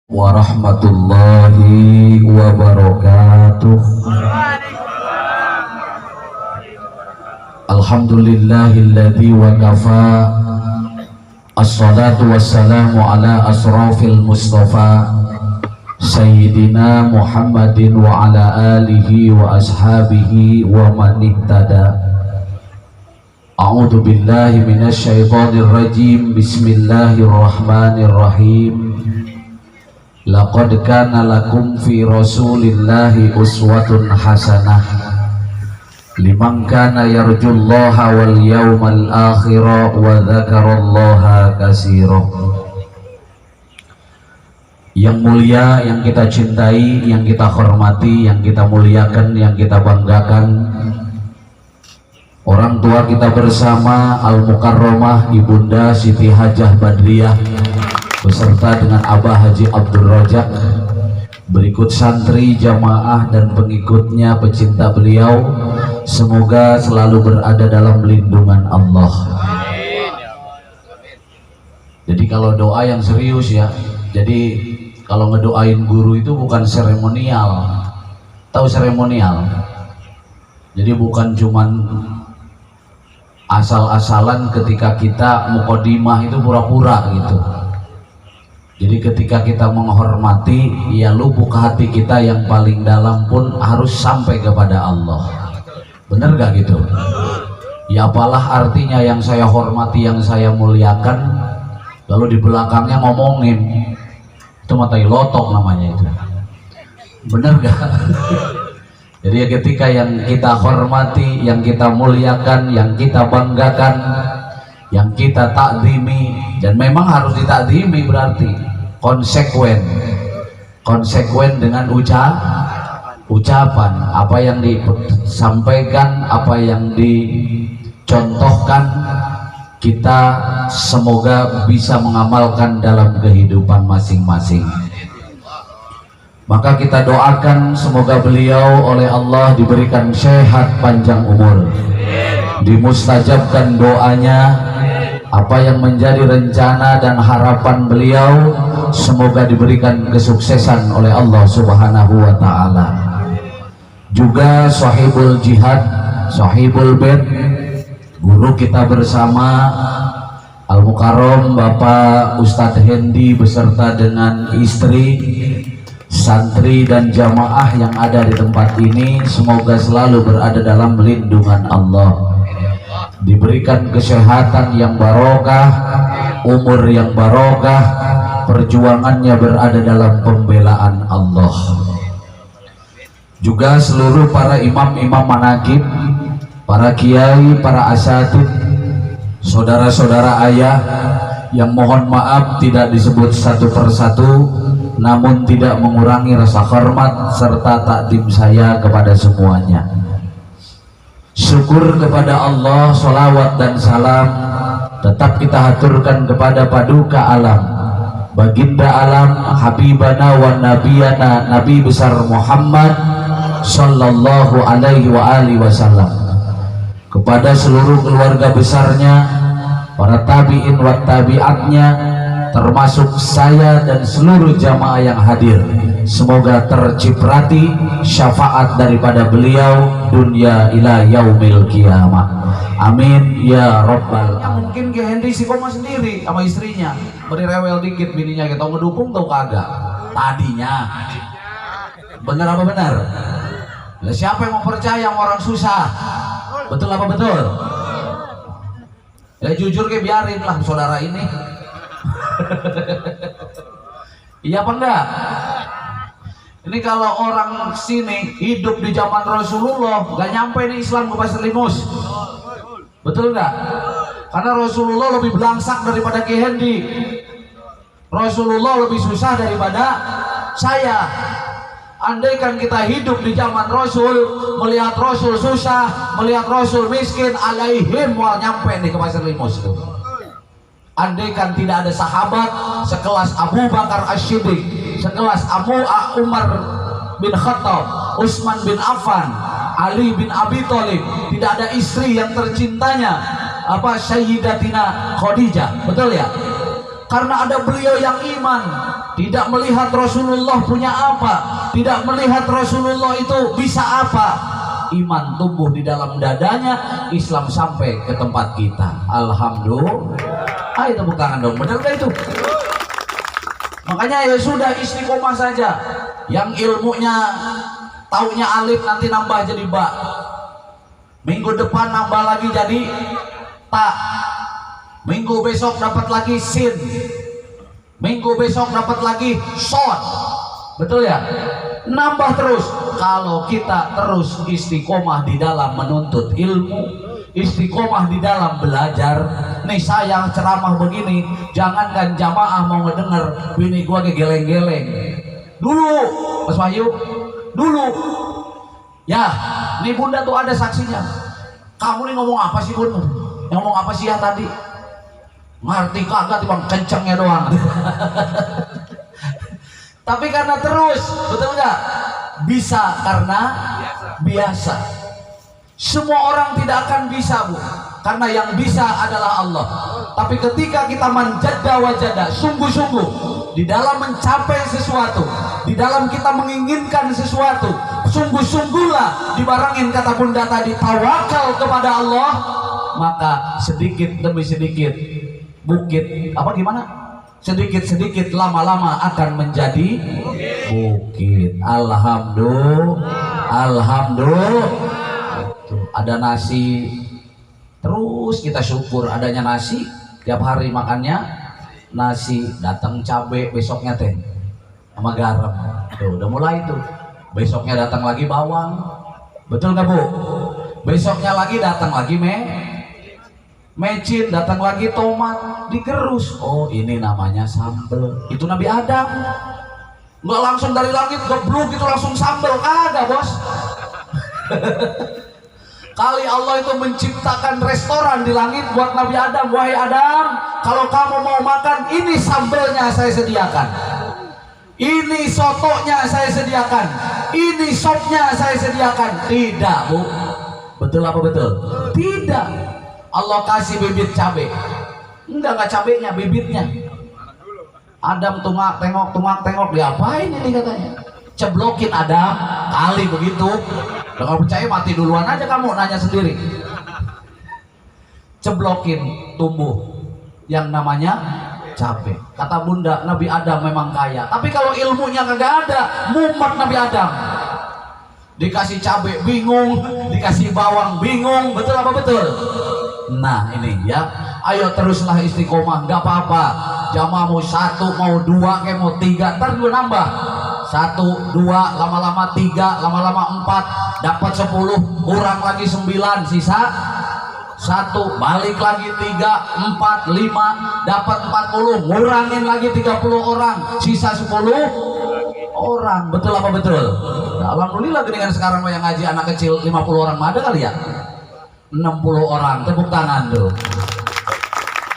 warahmatullahi wabarakatuh. Alhamdulillahilladzi wa kafa. Assalatu wassalamu ala asrafil mustafa Sayyidina Muhammadin wa ala alihi wa ashabihi wa man ihtada. A'udzu billahi minasy syaithanir rajim. Bismillahirrahmanirrahim. Laqad kana lakum fi rasulillahi uswatun hasanah liman kana yarjullaha wal yawmal akhira wa dzakarallaha katsira. Yang mulia, yang kita cintai, yang kita hormati, yang kita muliakan, yang kita banggakan, orang tua kita bersama Al-Mukarramah Ibunda Siti Hajah Badriah beserta dengan Abah Haji Abdul Rojak, berikut santri, jamaah dan pengikutnya, pecinta beliau, semoga selalu berada dalam lindungan Allah. Jadi kalau doa yang serius ya, jadi kalau ngedoain guru itu bukan seremonial. Tahu seremonial? Jadi bukan cuman asal-asalan ketika kita mukodimah itu pura-pura gitu. Jadi ketika kita menghormati, ya lubuk hati kita yang paling dalam pun harus sampai kepada Allah. Bener gak gitu? Ya apalah artinya yang saya hormati, yang saya muliakan, lalu di belakangnya ngomongin, itu matai lotok namanya itu. Bener gak? Jadi ya ketika yang kita hormati, yang kita muliakan, yang kita banggakan, yang kita takzimi, dan memang harus ditakzimi, berarti konsekuen dengan ucapan, apa yang disampaikan, apa yang dicontohkan, kita semoga bisa mengamalkan dalam kehidupan masing-masing. Maka kita doakan semoga beliau oleh Allah diberikan sehat panjang umur, dimustajabkan doanya, apa yang menjadi rencana dan harapan beliau semoga diberikan kesuksesan oleh Allah Subhanahu wa ta'ala. Juga sahibul jihad, sahibul bait, guru kita bersama Al-Mukarram Bapak Ustadz Hendi beserta dengan istri, santri dan jamaah yang ada di tempat ini, semoga selalu berada dalam lindungan Allah, diberikan kesehatan yang barokah, umur yang barokah, perjuangannya berada dalam pembelaan Allah. Juga seluruh para imam-imam manaqib, para kiai, para asatid, saudara-saudara ayah yang mohon maaf tidak disebut satu persatu, namun tidak mengurangi rasa hormat serta takdim saya kepada semuanya. Syukur kepada Allah, salawat dan salam tetap kita haturkan kepada paduka alam, baginda alam, habibana wa nabiyana, Nabi besar Muhammad sallallahu alaihi wa alihi wasallam, kepada seluruh keluarga besarnya, para tabi'in wa tabi'atnya, termasuk saya dan seluruh jamaah yang hadir. Semoga terciprati syafaat daripada beliau dunia ila yaumil qiyamah. Amin ya rabbal alamin. Mungkin Ki Hendy si koma sendiri sama istrinya beri rewel dikit, bininya kita ngedukung tau kagak tadinya. Bener apa bener? Lah siapa yang mau percaya sama orang susah? Betul apa betul? Ya jujur ke biarin lah saudara ini. Iya apa enggak? Ini kalau orang sini hidup di zaman Rasulullah, gak nyampe nih Islam ke Pasir Limus. Betul enggak? Karena Rasulullah lebih belangsak daripada Ki Hendy. Rasulullah lebih susah daripada saya. Andaikan kita hidup di zaman Rasul, melihat Rasul susah, melihat Rasul miskin, alaihim wal nyampe nih ke Pasir Limus tuh. Andaikan tidak ada sahabat sekelas Abu Bakar As-Siddiq, sekelas Umar bin Khattab, Utsman bin Affan, Ali bin Abi Thalib, tidak ada istri yang tercintanya Sayyidatina Khadijah, betul ya? Karena ada beliau yang iman, tidak melihat Rasulullah punya apa, tidak melihat Rasulullah itu bisa apa, iman tumbuh di dalam dadanya, Islam sampai ke tempat kita. Alhamdulillah. Ayo tepuk tangan dong, benar gak itu? Makanya ya sudah, istiqomah saja. Yang ilmunya taunya alif nanti nambah jadi ba, minggu depan nambah lagi jadi ta, minggu besok dapat lagi sin, minggu besok dapat lagi shot. Betul ya? Nambah terus. Kalau kita terus istiqomah di dalam menuntut ilmu, istiqomah di dalam belajar. Nih saya ceramah begini, jangankan jamaah mau ngedenger, bini gua geleng-geleng dulu, Mas Wahyu, dulu ya. Nih bunda tuh ada saksinya. Kamu nih ngomong apa sih bun? Ngomong apa sih ya tadi? Ngerti kagak, tiba kencengnya doang. Tapi karena terus, betul nggak? Bisa karena biasa. Semua orang tidak akan bisa, Bu, karena yang bisa adalah Allah. Tapi ketika kita manjada wajada, sungguh-sungguh di dalam mencapai sesuatu, di dalam kita menginginkan sesuatu, sungguh-sungguhlah, dibarangin kata bunda tadi, tawakal kepada Allah, maka sedikit demi sedikit bukit, apa gimana? Sedikit-sedikit lama-lama akan menjadi bukit. Alhamdulillah, alhamdulillah. Ada nasi, terus kita syukur adanya nasi. Tiap hari makannya nasi, datang cabai, besoknya teh sama garam. Tuh, udah mulai tuh. Besoknya datang lagi bawang. Betul nggak Bu? Besoknya lagi datang lagi mecin, datang lagi tomat, digerus. Oh, ini namanya sambel. Itu Nabi Adam. Nggak langsung dari langit gebluk itu langsung sambel, kagak bos. Kali Allah itu menciptakan restoran di langit buat Nabi Adam. Wahai Adam, kalau kamu mau makan, ini sambelnya saya sediakan, ini sotonya saya sediakan, ini sopnya saya sediakan. Tidak Bu, betul apa betul? Tidak. Allah kasih bibit cabai, enggak cabainya, bibitnya. Adam tungak tengok, diapain ini katanya? Ceblokin Adam, kali begitu. Kalau percaya mati duluan aja kamu, nanya sendiri. Ceblokin, tumbuh yang namanya cabai. Kata bunda, Nabi Adam memang kaya, tapi kalau ilmunya kagak ada, mumet Nabi Adam. Dikasih cabai bingung, dikasih bawang bingung. Betul apa betul? Nah ini ya, ayo teruslah istiqomah, nggak apa-apa. Jamaah mau satu, mau dua, kayak mau tiga, ntar juga nambah. Satu, dua, lama-lama tiga, lama-lama empat, dapat 10, kurang lagi 9, sisa satu, balik lagi 3, 4, 5, dapat 40, ngurangin lagi 30 orang, sisa 10 orang. Betul apa betul? Nah, alhamdulillah dengan sekarang yang ngaji anak kecil 50 orang ada kali ya, 60 orang, tepuk tangan tuh.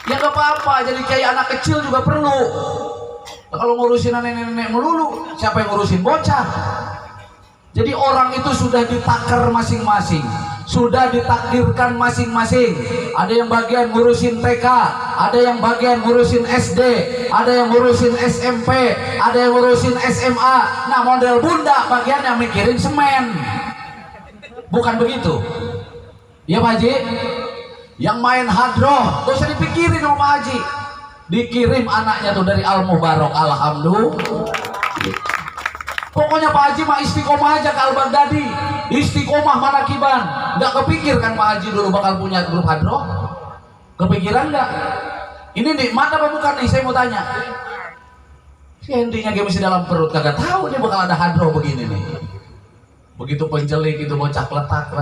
Ya gak apa-apa, jadi kayak anak kecil juga perlu. Kalau ngurusin nenek-nenek melulu, siapa yang ngurusin bocah? Jadi orang itu sudah ditakar masing-masing, sudah ditakdirkan masing-masing. Ada yang bagian ngurusin TK, ada yang bagian ngurusin SD, ada yang ngurusin SMP, ada yang ngurusin SMA. Nah model bunda bagian yang mikirin semen. Bukan begitu ya Pak Haji? Yang main hadroh gak usah dipikirin sama Pak Haji, dikirim anaknya tuh dari Al-Mubarak. Alhamdulillah. Pokoknya Pak Haji mah istiqomah aja ke Al-Baghdadi, istiqomah manakiban. Nggak kepikir kan Pak Haji dulu bakal punya grup hadroh? Kepikiran nggak? Ini nikmat apa bukan nih, saya mau tanya. Intinya masih dalam perut, kagak tahu nih bakal ada hadroh begini nih. Begitu pencelik itu bocah letak.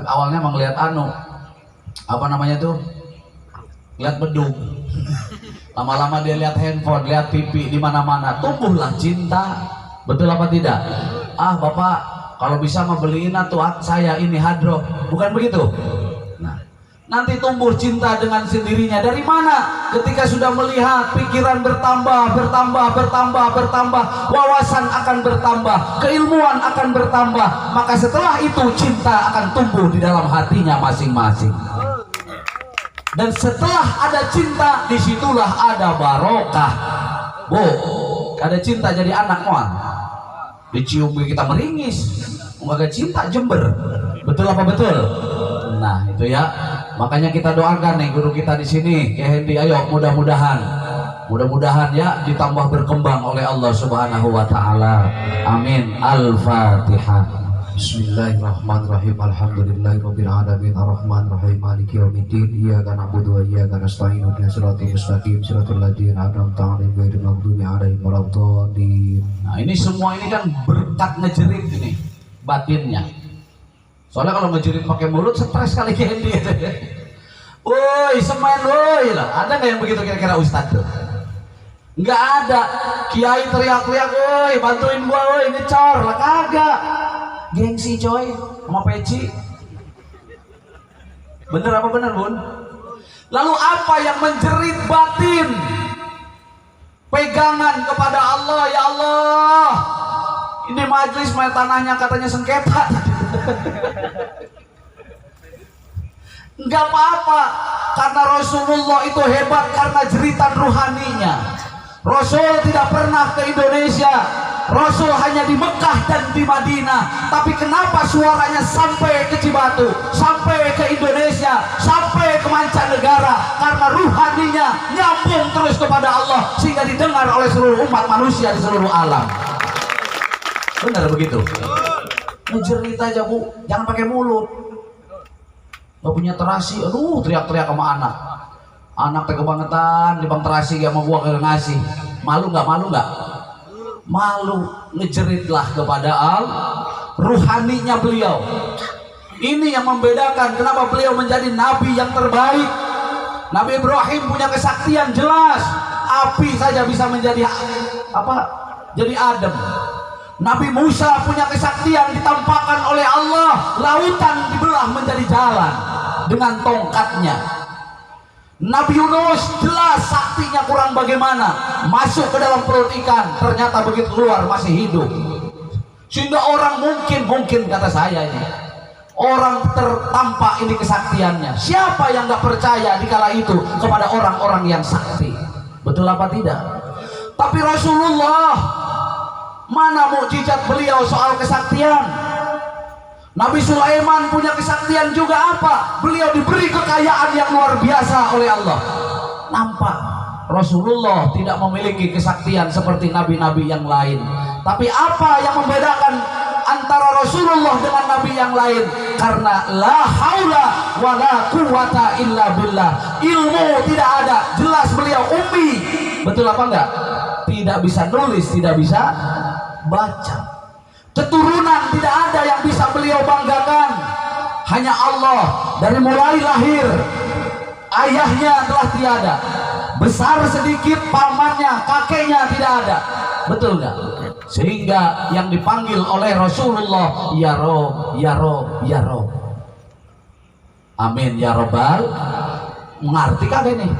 Awalnya emang lihat apa namanya tuh, lihat beduk. Lama-lama dia lihat handphone, lihat TV di mana-mana, tumbuhlah cinta. Betul apa tidak? Ah bapak, kalau bisa mah beliin tuh saya ini hadroh. Bukan begitu? Nah, nanti tumbuh cinta dengan sendirinya. Dari mana? Ketika sudah melihat pikiran bertambah, wawasan akan bertambah, keilmuan akan bertambah, maka setelah itu cinta akan tumbuh di dalam hatinya masing-masing. Dan setelah ada cinta, disitulah ada barokah. Bu, ada cinta jadi anak moal. Dicium kita meringis. Enggak cinta jember. Betul apa betul? Nah, itu ya. Makanya kita doakan nih guru kita di sini, Ki Hendi, ayo mudah-mudahan ya ditambah berkembang oleh Allah Subhanahu wa taala. Amin. Al-Fatihah. Bismillahirrahmanirrahim. Alhamdulillahirabbil alamin arrahmanir rahim maliki yaumiddin iyyaka na'budu wa iyyaka nasta'in ihdinas siratal mustaqim siratal ladzina an'amta 'alaihim ghairil maghdubi 'alaihim waladdallin. Nah, ini semua ini kan berkat ngejerit ini batinnya. Soalnya kalau ngejerit pakai mulut stres kali Hendi. Woi, semen woi lah. Ada nggak yang begitu kira-kira Ustadz tuh? Nggak ada. Kiai teriak-teriak, woi bantuin gua, woi ngecor lah, kagak. Gengsi coy, sama peci. Bener apa bener bun? Lalu apa yang menjerit batin? Pegangan kepada Allah, ya Allah. Ini majelis main tanahnya katanya sengketa. Enggak apa-apa, karena Rasulullah itu hebat karena jeritan ruhaninya. Rasul tidak pernah ke Indonesia. Rasul hanya di Mekah dan di Madinah. Tapi kenapa suaranya sampai ke Cibatu, sampai ke Indonesia, sampai ke mancanegara? Karena ruhaninya nyambung terus kepada Allah, sehingga didengar oleh seluruh umat manusia di seluruh alam. Benar begitu? Ngejerit aja bu, jangan pakai mulut. Gak punya terasi, aduh teriak-teriak sama anak. Anak tega bangetan, di bang terasi gak mau gua kagak ngasih. Malu nggak? Malu nggak? Malu. Ngejeritlah kepada ruhaninya beliau. Ini yang membedakan kenapa beliau menjadi nabi yang terbaik. Nabi Ibrahim punya kesaktian jelas, api saja bisa menjadi apa? Jadi adem. Nabi Musa punya kesaktian ditampakkan oleh Allah, lautan dibelah menjadi jalan dengan tongkatnya. Nabi Yunus jelas saktinya kurang bagaimana, masuk ke dalam perut ikan, ternyata begitu keluar masih hidup. Sehingga orang mungkin kata saya ini, orang tertampak ini kesaktiannya. Siapa yang gak percaya di kala itu kepada orang-orang yang sakti? Betul apa tidak? Tapi Rasulullah, mana mukjizat beliau soal kesaktian? Nabi Sulaiman punya kesaktian juga apa? Beliau diberi kekayaan yang luar biasa oleh Allah. Nampak Rasulullah tidak memiliki kesaktian seperti nabi-nabi yang lain. Tapi apa yang membedakan antara Rasulullah dengan nabi yang lain? Karena la haula wa la quwata illa billah. Ilmu tidak ada, jelas beliau ummi. Betul apa enggak? Tidak bisa nulis, tidak bisa baca. Keturunan tidak ada yang bisa beliau banggakan, hanya Allah. Dari mulai lahir ayahnya telah tiada, besar sedikit pamannya, kakeknya tidak ada. Betul nggak? Sehingga yang dipanggil oleh Rasulullah, ya Rob, ya Rob, ya Rob. Amin ya Robbal. Mengerti kagak ini?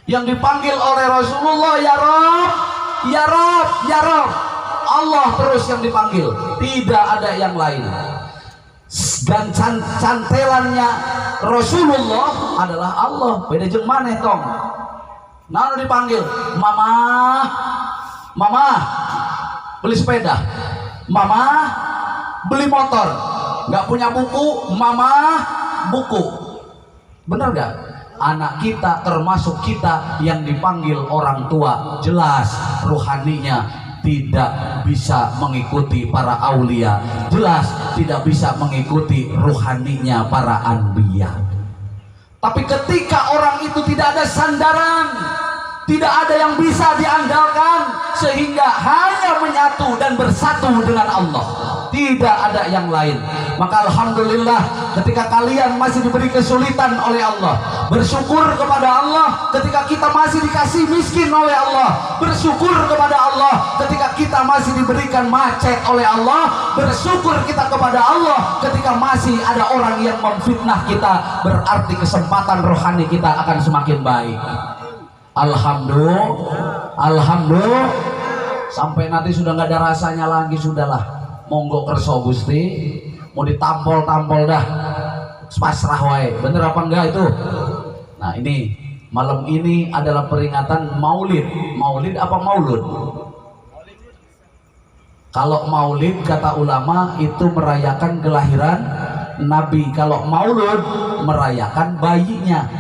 Yang dipanggil oleh Rasulullah, ya Rob, ya Rob, ya Rob. Allah terus yang dipanggil, tidak ada yang lain. Dan cantelannya Rasulullah adalah Allah. Beda jeung maneh tong. Nah dipanggil, mama, mama beli sepeda, mama beli motor, nggak punya buku, mama buku. Bener nggak? Anak kita termasuk kita yang dipanggil orang tua, jelas ruhaninya tidak bisa mengikuti para aulia, jelas tidak bisa mengikuti ruhaninya para anbiya. Tapi ketika orang itu tidak ada sandaran, tidak ada yang bisa diandalkan, sehingga hanya menyatu dan bersatu dengan Allah, tidak ada yang lain. Maka alhamdulillah ketika kalian masih diberi kesulitan oleh Allah, bersyukur kepada Allah. Ketika kita masih dikasih miskin oleh Allah, bersyukur kepada Allah. Ketika kita masih diberikan macet oleh Allah, bersyukur kita kepada Allah. Ketika masih ada orang yang memfitnah kita, berarti kesempatan rohani kita akan semakin baik. Alhamdulillah, alhamdulillah. Sampai nanti sudah nggak ada rasanya lagi, sudahlah. Monggo kerso Gusti, mau ditampol-tampol dah, pasrah wae. Bener apa enggak itu? Nah ini Malam ini adalah peringatan Maulid. Maulid apa Maulud? Kalau Maulid kata ulama itu merayakan kelahiran Nabi. Kalau Maulud merayakan bayinya,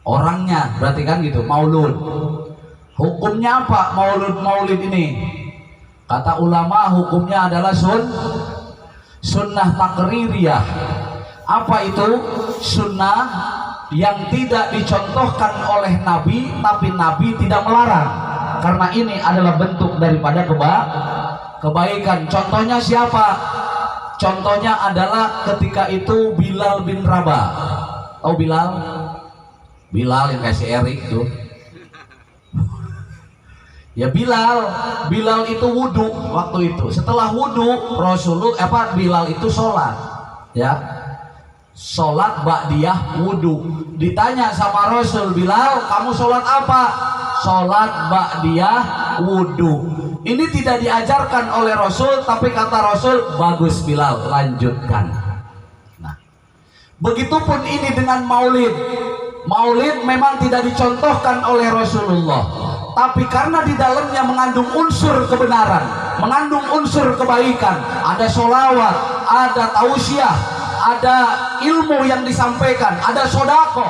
orangnya, berarti kan gitu. Maulud. Hukumnya apa Maulid ini? Kata ulama hukumnya adalah sunnah takririyah. Apa itu? Sunnah yang tidak dicontohkan oleh Nabi, tapi Nabi tidak melarang. Karena ini adalah bentuk daripada kebaikan. Contohnya siapa? Contohnya adalah ketika itu Bilal bin Rabah. Tahu Bilal? Bilal yang kasih Erik tuh. Ya Bilal itu wudhu waktu itu. Setelah wudhu Bilal itu sholat, ya. Sholat ba'diyah wudhu. Ditanya sama Rasul, Bilal kamu sholat apa? Sholat ba'diyah wudhu. Ini tidak diajarkan oleh Rasul, tapi kata Rasul, bagus Bilal, lanjutkan. Nah, begitupun ini dengan Maulid. Maulid memang tidak dicontohkan oleh Rasulullah, tapi karena di dalamnya mengandung unsur kebenaran, mengandung unsur kebaikan, ada sholawat, ada tausiah, ada ilmu yang disampaikan, ada sodako,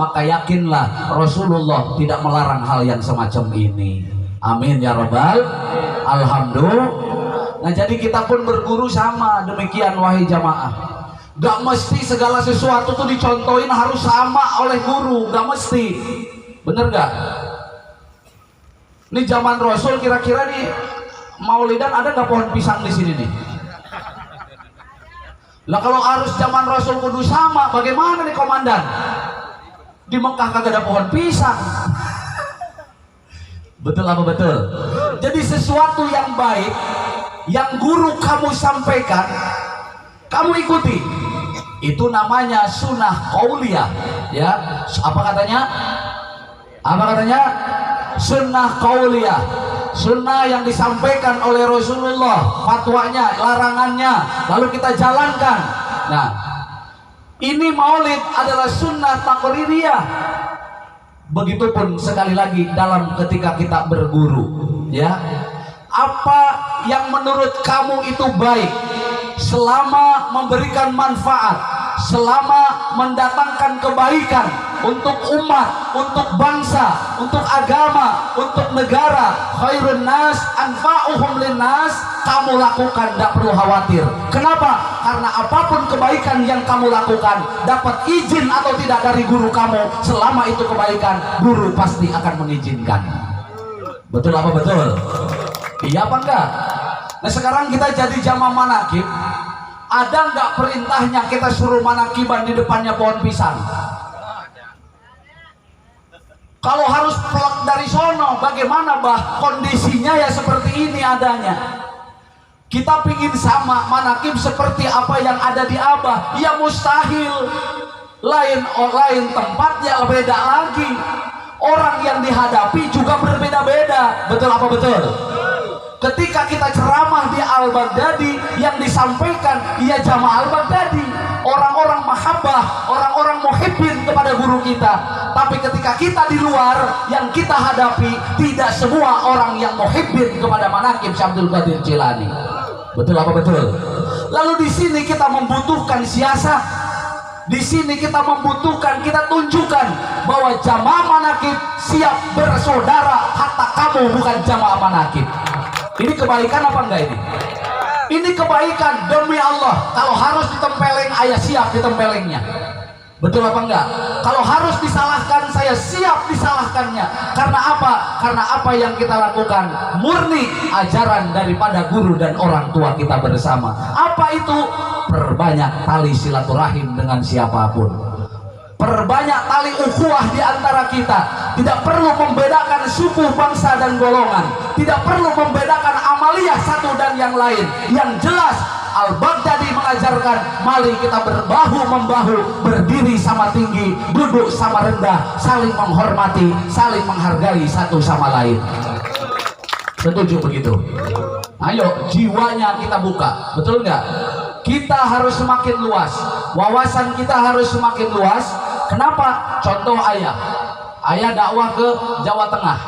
maka yakinlah Rasulullah tidak melarang hal yang semacam ini. Amin ya rabbal alhamdulillah. Nah, jadi kita pun berguru sama demikian, wahai jamaah. Gak mesti segala sesuatu tuh dicontohin harus sama oleh guru, gak mesti. Bener gak? Ini zaman Rasul kira-kira nih Maulidan ada gak pohon pisang di sini nih? Lah kalau harus zaman Rasul kudu sama, bagaimana nih komandan? Di Mekah kagak ada pohon pisang. Betul apa betul? Jadi sesuatu yang baik yang guru kamu sampaikan, kamu ikuti. Itu namanya sunnah qauliyah, ya. Apa katanya? Sunnah qauliyah. Sunnah yang disampaikan oleh Rasulullah, fatwanya, larangannya, lalu kita jalankan. Nah, ini Maulid adalah sunnah takririyah. Begitupun sekali lagi dalam ketika kita berguru, ya. Apa yang menurut kamu itu baik, selama memberikan manfaat, selama mendatangkan kebaikan untuk umat, untuk bangsa, untuk agama, untuk negara, khairun nas anfa'uhum linnas, kamu lakukan, tidak perlu khawatir. Kenapa? Karena apapun kebaikan yang kamu lakukan, dapat izin atau tidak dari guru kamu, selama itu kebaikan, guru pasti akan mengizinkan. Betul apa betul? Iya apa enggak? Nah, sekarang kita jadi jamaah manakib, ada enggak perintahnya kita suruh manakiban di depannya pohon pisang? Kalau harus plek dari sono, bagaimana bah? Kondisinya ya seperti ini adanya. Kita pingin sama manakib seperti apa yang ada di Abah, ya mustahil. Lain tempatnya beda lagi. Orang yang dihadapi juga berbeda-beda. Betul apa betul? Ketika kita ceramah di Al-Baghdadi, yang disampaikan ya jamaah Al-Baghdadi, orang-orang mahabbah, orang-orang muhibbin kepada guru kita. Tapi ketika kita di luar, yang kita hadapi tidak semua orang yang muhibbin kepada manaqib Syekh Abdul Qadir Jilani. Betul apa betul? Lalu di sini kita membutuhkan siasat. Di sini kita membutuhkan, kita tunjukkan bahwa jamaah manaqib siap bersaudara, hatta kamu bukan jamaah manaqib. Ini kebaikan apa enggak ini? Ini kebaikan demi Allah. Kalau harus ditempeleng, ayah siap ditempelengnya. Betul apa enggak? Kalau harus disalahkan, saya siap disalahkannya. Karena apa? Karena apa yang kita lakukan murni ajaran daripada guru dan orang tua kita bersama. Apa itu? Perbanyak tali silaturahim dengan siapapun. Perbanyak tali ukhuwah di antara kita. Tidak perlu membedakan suku, bangsa, dan golongan. Tidak perlu membedakan amaliyah satu dan yang lain. Yang jelas Al-Baghdadi mengajarkan, mari kita berbahu-membahu, berdiri sama tinggi, duduk sama rendah, saling menghormati, saling menghargai satu sama lain. Setuju begitu? Ayo, jiwanya kita buka, betul nggak? Kita harus semakin luas, wawasan kita harus semakin luas. Kenapa? Contoh ayah, Ayah dakwah ke Jawa Tengah.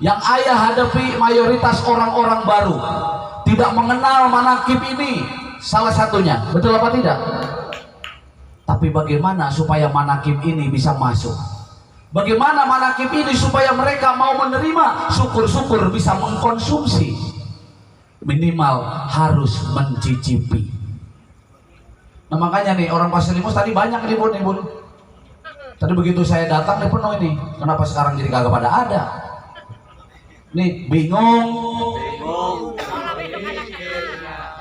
Yang ayah hadapi mayoritas orang-orang baru, tidak mengenal manakib ini, salah satunya. Betul apa tidak? Tapi bagaimana supaya manakib ini bisa masuk? Bagaimana manakib ini supaya mereka mau menerima? Syukur-syukur bisa mengkonsumsi. Minimal harus mencicipi. Nah makanya nih orang Pasir Limus tadi banyak nih bun. Tadi begitu saya datang nih penuh ini. Kenapa sekarang jadi kagak pada ada? Nih bingung.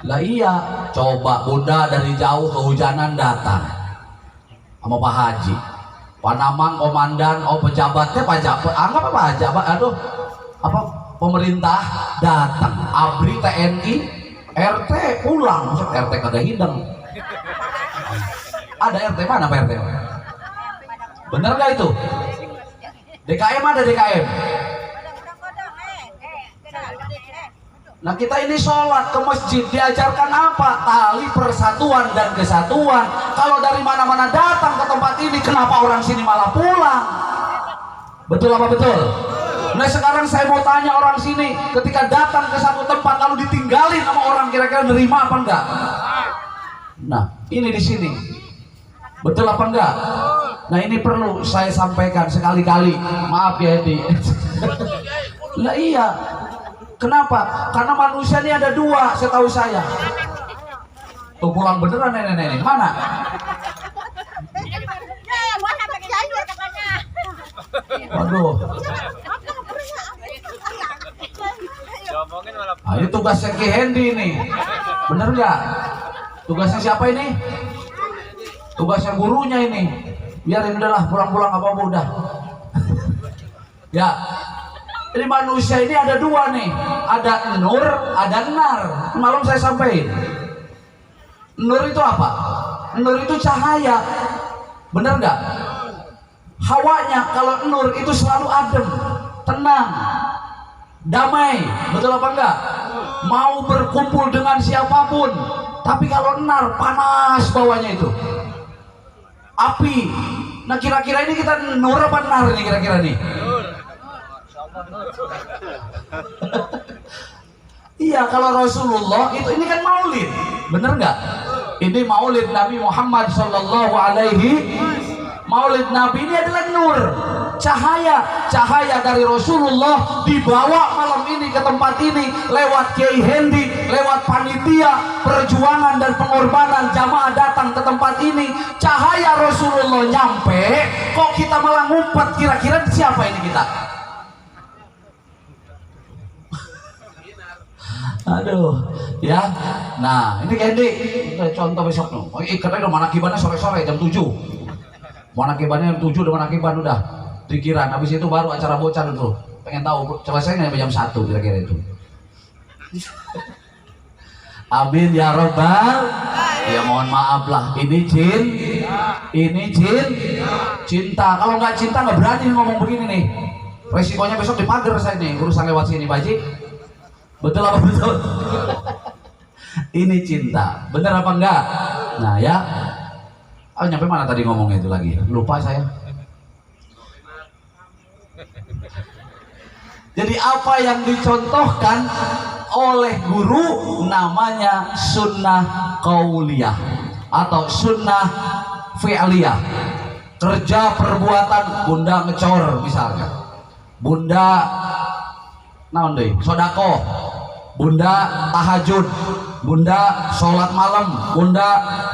Lah iya, coba Bunda dari jauh kehujanan datang sama Pak Haji, Pak Namang komandan, pejabatnya anggap apa aja, pemerintah datang, ABRI, TNI, RT pulang, maksud RT kagak hidang. Ada RT mana Pak RT? Bener gak itu? DKM ada DKM. Nah kita ini sholat ke masjid diajarkan apa? Tali persatuan dan kesatuan. Kalau dari mana-mana datang ke tempat ini, kenapa orang sini malah pulang? Betul apa betul? Nah sekarang saya mau tanya orang sini, ketika datang ke satu tempat lalu ditinggalin sama orang, kira-kira nerima apa enggak? Nah ini di sini, betul apa enggak? Nah ini perlu saya sampaikan sekali-kali. Maaf ya ini. Lah iya. Kenapa? Karena manusia ini ada dua, setahu saya. Tuh pulang beneran nenek-nenek. Mana? Waduh. Nah, ini tugasnya Ki Hendi nih. Bener nggak? Tugasnya siapa ini? Tugasnya gurunya ini. Biarin udahlah, pulang-pulang apa-apa udah. Ya. Jadi manusia ini ada dua nih, ada nur, ada nar. Malam saya sampaikan. Nur itu apa? Nur itu cahaya, bener nggak? Hawanya kalau nur itu selalu adem, tenang, damai, betul apa enggak? Mau berkumpul dengan siapapun. Tapi kalau nar panas bawahnya itu, api. Nah kira-kira ini kita nur apa nar nih kira-kira nih? Iya kalau Rasulullah itu ini kan maulid, bener nggak? Ini maulid Nabi Muhammad Sallallahu Alaihi. Maulid Nabi ini adalah nur, cahaya dari Rasulullah dibawa malam ini ke tempat ini lewat Kiai Hendi, lewat panitia perjuangan dan pengorbanan jamaah datang ke tempat ini. Cahaya Rasulullah nyampe, kok kita malah ngumpet? Kira-kira siapa ini kita? Aduh, ya. Nah, ini Kendi, contoh besok nih. Ikatnya udah manakibannya sore-sore jam 7. Manakibannya jam 7 udah manakiban udah. Pikiran, habis itu baru acara bocah dulu. Pengen tahu selesainya jam 1 kira-kira itu. Amin ya Rabbal. Ya mohon maaf lah, ini cinta. Kalau nggak cinta nggak berani ngomong begini nih. Resikonya besok dipagar saya nih, urusan lewat sini Pak Haji. Betul apa betul? Ini cinta, bener apa enggak? Nah ya, nyampe mana tadi ngomongnya itu lagi? Lupa saya. Jadi apa yang dicontohkan oleh guru namanya sunnah qauliyah atau sunnah fi'liyah. Kerja perbuatan, bunda ngecor misalnya, bunda naon deui sodako, bunda tahajud, bunda sholat malam, bunda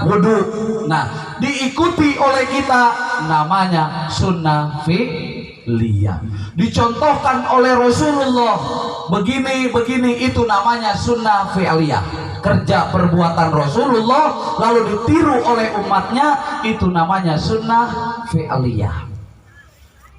wudhu. Nah diikuti oleh kita namanya sunnah fi'liyah. Dicontohkan oleh Rasulullah begini itu namanya sunnah fi'liyah. Kerja perbuatan Rasulullah lalu ditiru oleh umatnya, itu namanya sunnah fi'liyah.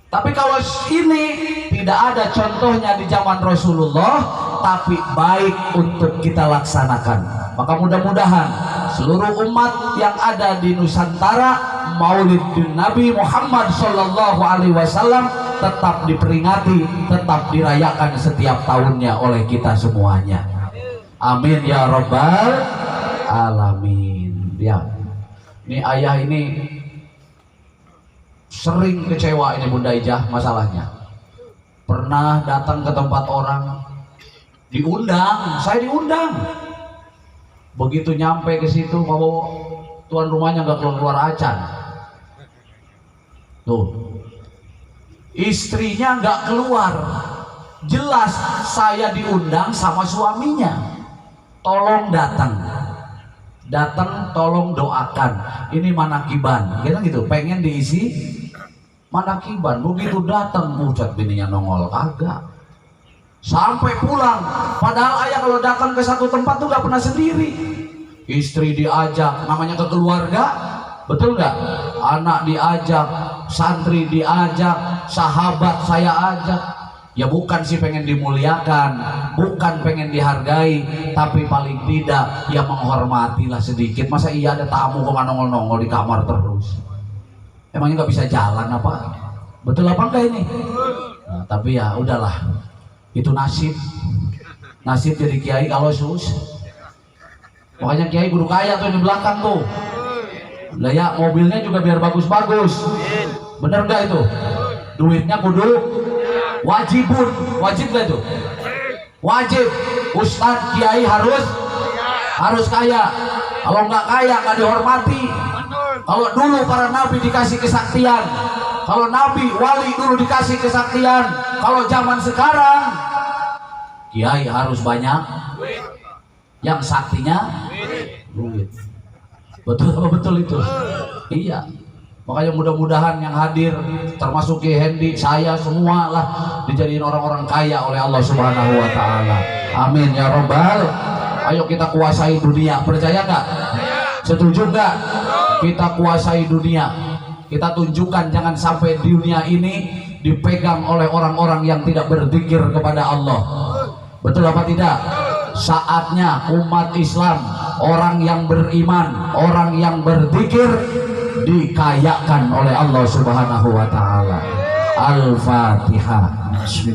Tapi kalau ini tidak ada contohnya di zaman Rasulullah, tapi baik untuk kita laksanakan. Maka mudah-mudahan seluruh umat yang ada di Nusantara Maulid Nabi Muhammad Sallallahu Alaihi Wasallam tetap diperingati, tetap dirayakan setiap tahunnya oleh kita semuanya. Amin ya Rabbal Alamin. Ya, ini ayah ini Sering kecewa ini Bunda Ijah masalahnya. Pernah datang ke tempat orang, diundang, saya diundang. Begitu nyampe ke situ, kalau tuan rumahnya nggak keluar acan, tuh istrinya nggak keluar, jelas saya diundang sama suaminya. Tolong datang, tolong doakan. Ini manakiban, gitu, pengen diisi manakiban. Begitu datang, bucat bininya nongol kagak. Sampai pulang, padahal ayah kalau datang ke satu tempat tuh gak pernah sendiri. Istri diajak, namanya ke keluarga, betul nggak? Anak diajak, santri diajak, sahabat saya ajak. Ya bukan sih pengen dimuliakan, bukan pengen dihargai, tapi paling tidak ya menghormatilah sedikit. Masa iya ada tamu kok nongol-nongol di kamar terus? Emangnya nggak bisa jalan apa? Betul apa enggak ini? Nah, tapi ya udahlah, itu nasib jadi kiai kalau sus. Makanya kiai kudu kaya tuh di belakang tuh. Lah ya mobilnya juga biar bagus-bagus. Bener nggak itu? Duitnya kudu wajib gak itu? Wajib. Ustadz kiai harus kaya. Kalau nggak kaya nggak dihormati. Kalau dulu para nabi dikasih kesaktian, kalau nabi wali dulu dikasih kesaktian, kalau zaman sekarang kiai harus banyak, yang saktinya duit. Betul apa betul itu? Iya. Makanya mudah-mudahan yang hadir, termasuk Ki Hendi, saya semua lah dijadiin orang-orang kaya oleh Allah Subhanahu wa Ta'ala. Amin ya Rabbal. Ayo kita kuasai dunia, percaya nggak? Setuju nggak? Kita kuasai dunia. Kita tunjukkan jangan sampai dunia ini dipegang oleh orang-orang yang tidak berzikir kepada Allah. Betul apa tidak? Saatnya umat Islam, orang yang beriman, orang yang berzikir dikayakan oleh Allah Subhanahu wa Ta'ala. Al-Fatihah.